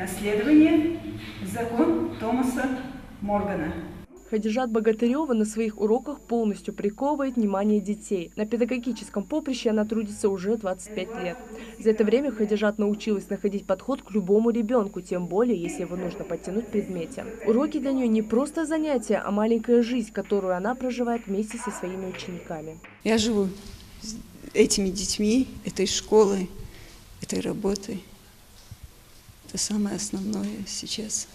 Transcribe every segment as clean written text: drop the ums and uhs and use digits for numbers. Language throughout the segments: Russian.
наследование, закон Томаса Моргана. Хадижат Богатырева на своих уроках полностью приковывает внимание детей. На педагогическом поприще она трудится уже 25 лет. За это время Хадижат научилась находить подход к любому ребенку, тем более, если его нужно подтянуть в предмете. Уроки для нее не просто занятия, а маленькая жизнь, которую она проживает вместе со своими учениками. Я живу с этими детьми, этой школой, этой работой. Это самое основное сейчас.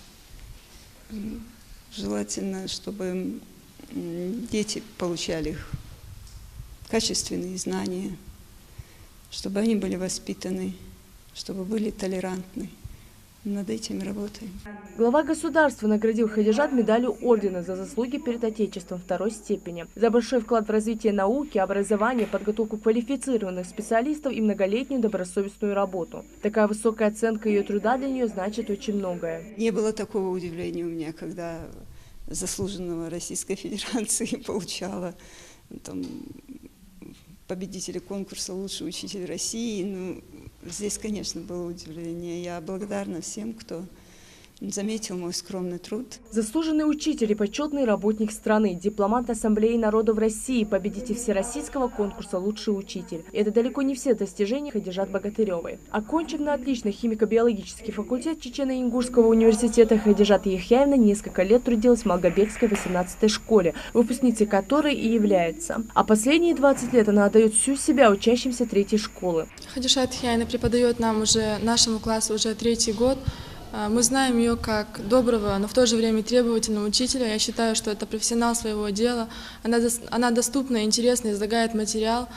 Желательно, чтобы дети получали качественные знания, чтобы они были воспитаны, чтобы были толерантны. Над этим работаем. Глава государства наградил Хадижат медалью ордена за заслуги перед Отечеством второй степени, за большой вклад в развитие науки, образования, подготовку квалифицированных специалистов и многолетнюю добросовестную работу. Такая высокая оценка ее труда для нее значит очень многое. Не было такого удивления у меня, когда заслуженного Российской Федерации получала там, победителя конкурса «Лучший учитель России». Ну, здесь, конечно, было удивление. Я благодарна всем, кто заметил мой скромный труд. Заслуженный учитель и почетный работник страны, дипломат Ассамблеи народов России, победитель всероссийского конкурса «Лучший учитель». И это далеко не все достижения Хадижат Богатыревой. Окончив на отлично химико-биологический факультет Чечено-Ингушского университета, Хадижат Яхьяевна несколько лет трудилась в Малгобекской 18-й школе, выпускницей которой и является. А последние 20 лет она отдает всю себя учащимся 3-й школы. Хадижат Яхьяевна преподает нам нашему классу уже 3-й год. Мы знаем ее как доброго, но в то же время требовательного учителя. Я считаю, что это профессионал своего дела. Она доступна, интересна, излагает материал.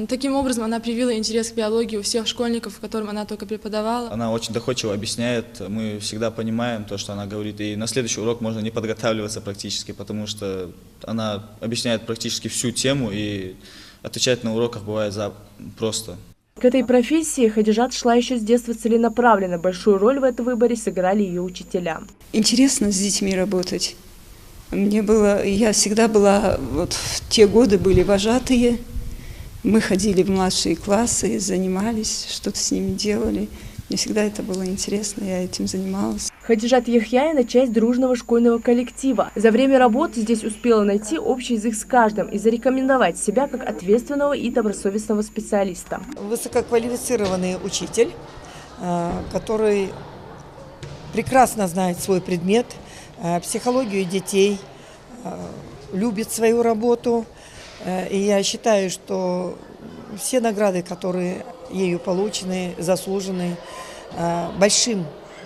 Таким образом, она привила интерес к биологии у всех школьников, которым она только преподавала. Она очень доходчиво объясняет, мы всегда понимаем то, что она говорит. И на следующий урок можно не подготавливаться практически, потому что она объясняет практически всю тему, и отвечать на уроках бывает просто. К этой профессии Хадижат шла еще с детства целенаправленно. Большую роль в этом выборе сыграли ее учителя. Интересно с детьми работать. Я всегда была, вот в те годы были вожатые. Мы ходили в младшие классы, занимались, что-то с ними делали. Мне всегда это было интересно, я этим занималась. Хадижат Яхьяевна – часть дружного школьного коллектива. За время работы здесь успела найти общий язык с каждым и зарекомендовать себя как ответственного и добросовестного специалиста. Высококвалифицированный учитель, который прекрасно знает свой предмет, психологию детей, любит свою работу. И я считаю, что все награды, которые ею получены, заслужены большим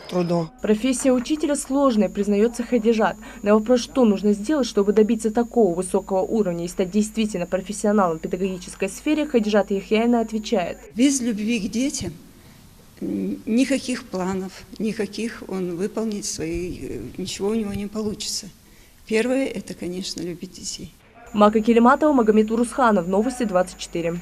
трудом. Профессия учителя сложная, признается Хадижат. На вопрос, что нужно сделать, чтобы добиться такого высокого уровня и стать действительно профессионалом в педагогической сфере, Хадижат Яхьяевна отвечает. Без любви к детям никаких планов, никаких он выполнить свои, ничего у него не получится. Первое – это, конечно, любить детей. Мака Келиматова, Магомед Урусханов, Новости 24.